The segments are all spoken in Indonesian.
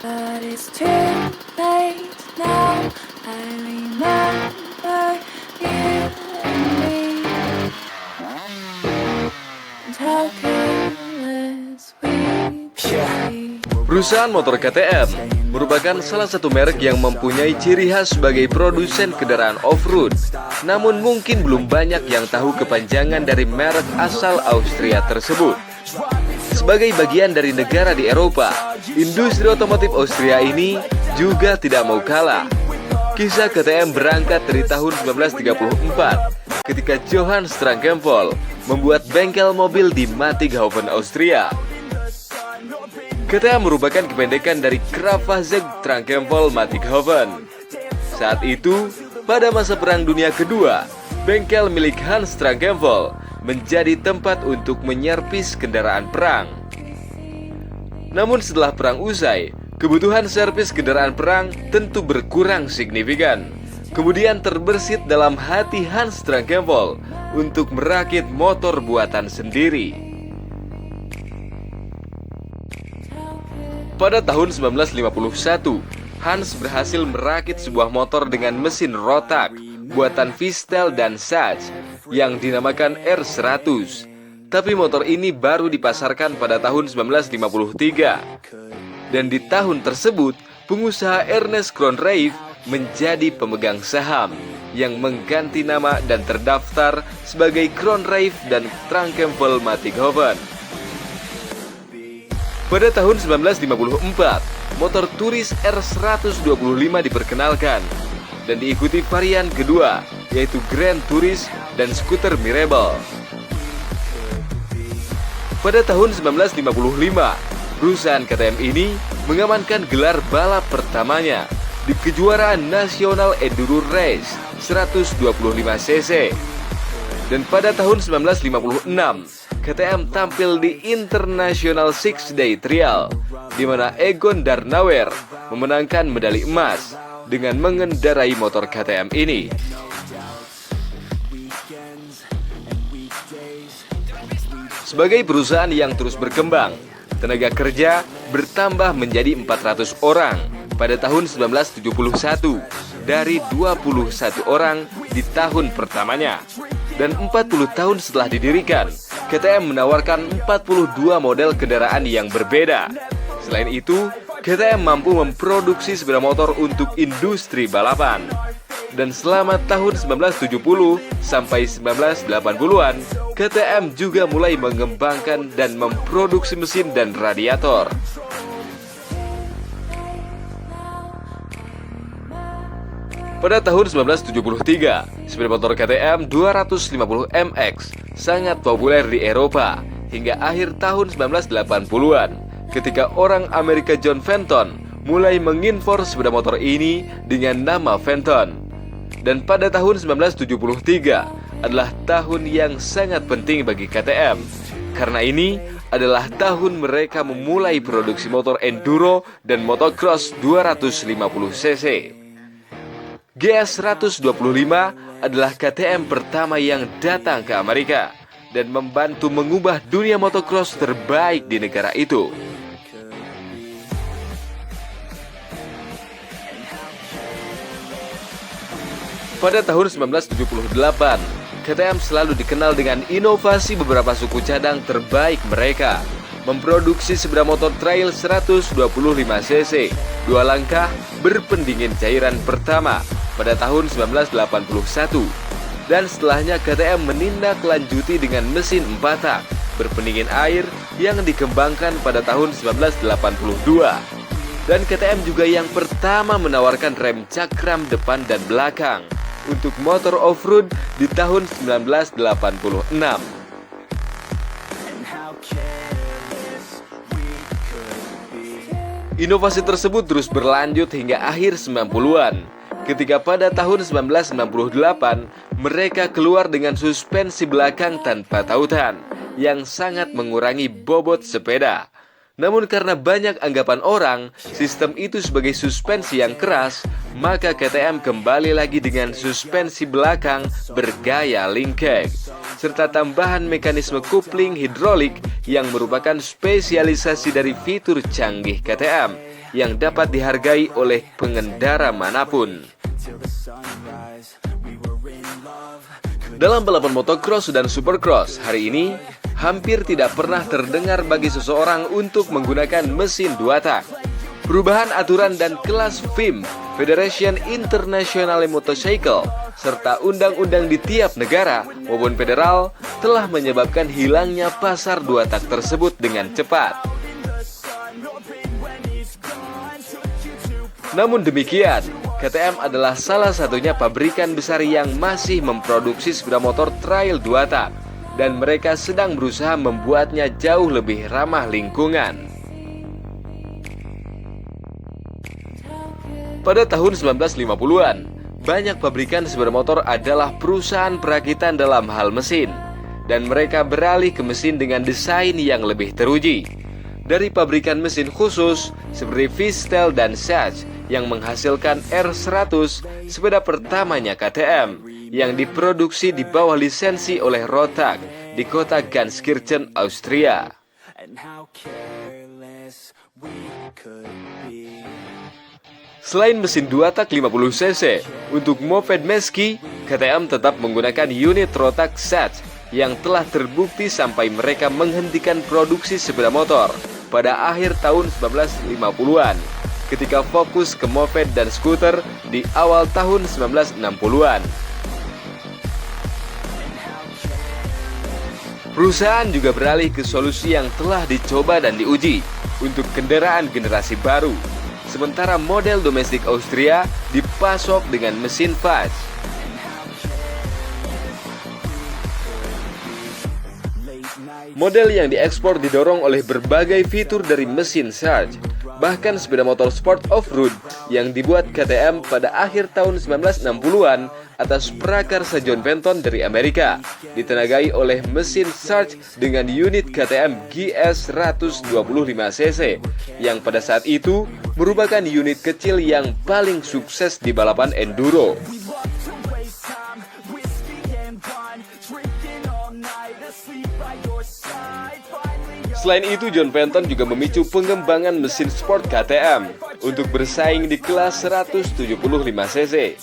But it's too late now. I remember you and me, and how careless we could be. Perusahaan motor KTM merupakan salah satu merek yang mempunyai ciri khas sebagai produsen kendaraan off-road. Namun mungkin belum banyak yang tahu kepanjangan dari merek asal Austria tersebut. Sebagai bagian dari negara di Eropa, industri otomotif Austria ini juga tidak mau kalah. Kisah KTM berangkat dari tahun 1934 ketika Johann Strankenvold membuat bengkel mobil di Mattighofen, Austria. KTM merupakan kependekan dari Kraftfahrzeug Strankenvold Mattighofen. Saat itu, pada masa Perang Dunia Kedua, bengkel milik Hans Strankenvold menjadi tempat untuk menyervis kendaraan perang. Namun setelah perang usai, kebutuhan servis kendaraan perang tentu berkurang signifikan. Kemudian terbersit dalam hati Hans Strankenvold untuk merakit motor buatan sendiri. Pada tahun 1951, Hans berhasil merakit sebuah motor dengan mesin rotak buatan Vistel dan Sachs yang dinamakan R100. Tapi motor ini baru dipasarkan pada tahun 1953. Dan di tahun tersebut, pengusaha Ernest Kronreif menjadi pemegang saham yang mengganti nama dan terdaftar sebagai Kronreif dan Strankenvold Mattighofen. Pada tahun 1954, motor Touris R125 diperkenalkan dan diikuti varian kedua, yaitu Grand Touris dan skuter Mirable. Pada tahun 1955, perusahaan KTM ini mengamankan gelar balap pertamanya di kejuaraan nasional Enduro Race 125cc. Dan pada tahun 1956, KTM tampil di International Six Day Trial, di mana Egon Darnauer memenangkan medali emas dengan mengendarai motor KTM ini. Sebagai perusahaan yang terus berkembang, tenaga kerja bertambah menjadi 400 orang pada tahun 1971 dari 21 orang di tahun pertamanya. Dan 40 tahun setelah didirikan, KTM menawarkan 42 model kendaraan yang berbeda. Selain itu, KTM mampu memproduksi sepeda motor untuk industri balapan. Dan selama tahun 1970 sampai 1980-an, KTM juga mulai mengembangkan dan memproduksi mesin dan radiator. Pada tahun 1973, sepeda motor KTM 250 MX sangat populer di Eropa hingga akhir tahun 1980-an ketika orang Amerika John Fenton mulai mengimpor sepeda motor ini dengan nama Fenton. Dan pada tahun 1973 adalah tahun yang sangat penting bagi KTM. Karena ini adalah tahun mereka memulai produksi motor enduro dan motocross 250cc. GS125 adalah KTM pertama yang datang ke Amerika dan membantu mengubah dunia motocross terbaik di negara itu. Pada tahun 1978, KTM selalu dikenal dengan inovasi beberapa suku cadang terbaik mereka. Memproduksi sepeda motor trail 125cc 2 langkah berpendingin cairan pertama pada tahun 1981. Dan setelahnya KTM menindaklanjuti dengan mesin 4 tak berpendingin air yang dikembangkan pada tahun 1982. Dan KTM juga yang pertama menawarkan rem cakram depan dan belakang untuk motor off-road di tahun 1986. Inovasi tersebut terus berlanjut hingga akhir 90-an, ketika pada tahun 1998 mereka keluar dengan suspensi belakang tanpa tautan yang sangat mengurangi bobot sepeda. Namun karena banyak anggapan orang sistem itu sebagai suspensi yang keras, maka KTM kembali lagi dengan suspensi belakang bergaya linkage, serta tambahan mekanisme coupling hidrolik yang merupakan spesialisasi dari fitur canggih KTM yang dapat dihargai oleh pengendara manapun. Dalam balapan motocross dan supercross hari ini, hampir tidak pernah terdengar bagi seseorang untuk menggunakan mesin 2 tak. Perubahan aturan dan kelas FIM, Federation Internationale Motorcycle, serta undang-undang di tiap negara maupun federal telah menyebabkan hilangnya pasar 2 tak tersebut dengan cepat. Namun demikian, KTM adalah salah satunya pabrikan besar yang masih memproduksi sepeda motor trail 2 tak, dan mereka sedang berusaha membuatnya jauh lebih ramah lingkungan. Pada tahun 1950-an, banyak pabrikan sepeda motor adalah perusahaan perakitan dalam hal mesin, dan mereka beralih ke mesin dengan desain yang lebih teruji. Dari pabrikan mesin khusus seperti Vistel dan Sachs yang menghasilkan R100, sepeda pertamanya KTM, yang diproduksi di bawah lisensi oleh Rotax di kota Ganskirchen, Austria. Selain mesin 2 tak 50 cc, untuk moped meski, KTM tetap menggunakan unit Rotax Sachs yang telah terbukti sampai mereka menghentikan produksi sepeda motor pada akhir tahun 1950-an, ketika fokus ke moped dan skuter di awal tahun 1960-an. Perusahaan juga beralih ke solusi yang telah dicoba dan diuji untuk kendaraan generasi baru, sementara model domestik Austria dipasok dengan mesin fast. Model yang diekspor didorong oleh berbagai fitur dari mesin Sarge. Bahkan sepeda motor sport off-road yang dibuat KTM pada akhir tahun 1960-an atas prakarsa John Benton dari Amerika, ditenagai oleh mesin Sarge dengan unit KTM GS 125cc yang pada saat itu merupakan unit kecil yang paling sukses di balapan enduro. Selain itu, John Benton juga memicu pengembangan mesin sport KTM untuk bersaing di kelas 175cc.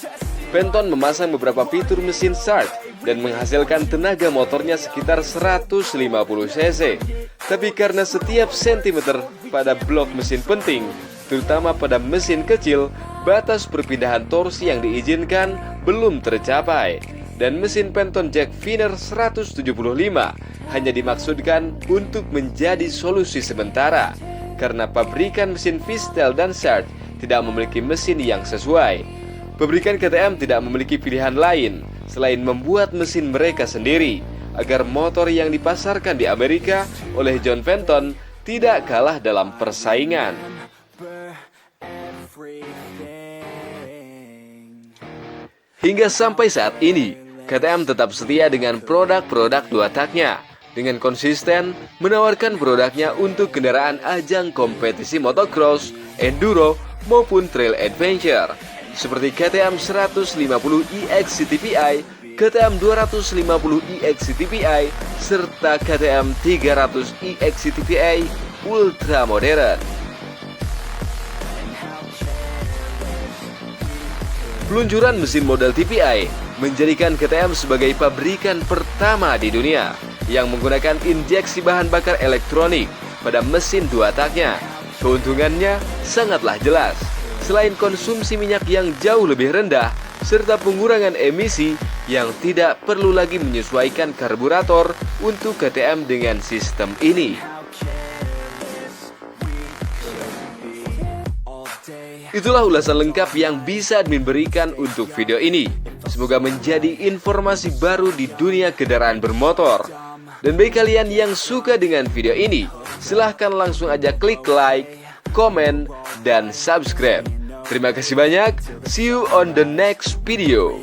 Benton memasang beberapa fitur mesin Sarge dan menghasilkan tenaga motornya sekitar 150cc. Tapi karena setiap sentimeter pada blok mesin penting, terutama pada mesin kecil, batas perpindahan torsi yang diizinkan belum tercapai. Dan mesin Benton Jack Viner 175 hanya dimaksudkan untuk menjadi solusi sementara, karena pabrikan mesin Vistel dan Sarge tidak memiliki mesin yang sesuai. Pabrikan KTM tidak memiliki pilihan lain selain membuat mesin mereka sendiri, agar motor yang dipasarkan di Amerika oleh John Benton tidak kalah dalam persaingan. Hingga sampai saat ini, KTM tetap setia dengan produk-produk 2 taknya, dengan konsisten menawarkan produknya untuk kendaraan ajang kompetisi motocross, enduro, maupun trail adventure, seperti KTM 150iX CTPI, KTM 250iX CTPI, serta KTM 300iX CTPI Ultra Modern. Peluncuran mesin model TPI menjadikan KTM sebagai pabrikan pertama di dunia yang menggunakan injeksi bahan bakar elektronik pada mesin 2 taknya. Keuntungannya sangatlah jelas. Selain konsumsi minyak yang jauh lebih rendah, serta pengurangan emisi yang tidak perlu lagi menyesuaikan karburator untuk KTM dengan sistem ini. Itulah ulasan lengkap yang bisa admin berikan untuk video ini. Semoga menjadi informasi baru di dunia kendaraan bermotor. Dan bagi kalian yang suka dengan video ini, silahkan langsung aja klik like, komen, dan subscribe. Terima kasih banyak. See you on the next video.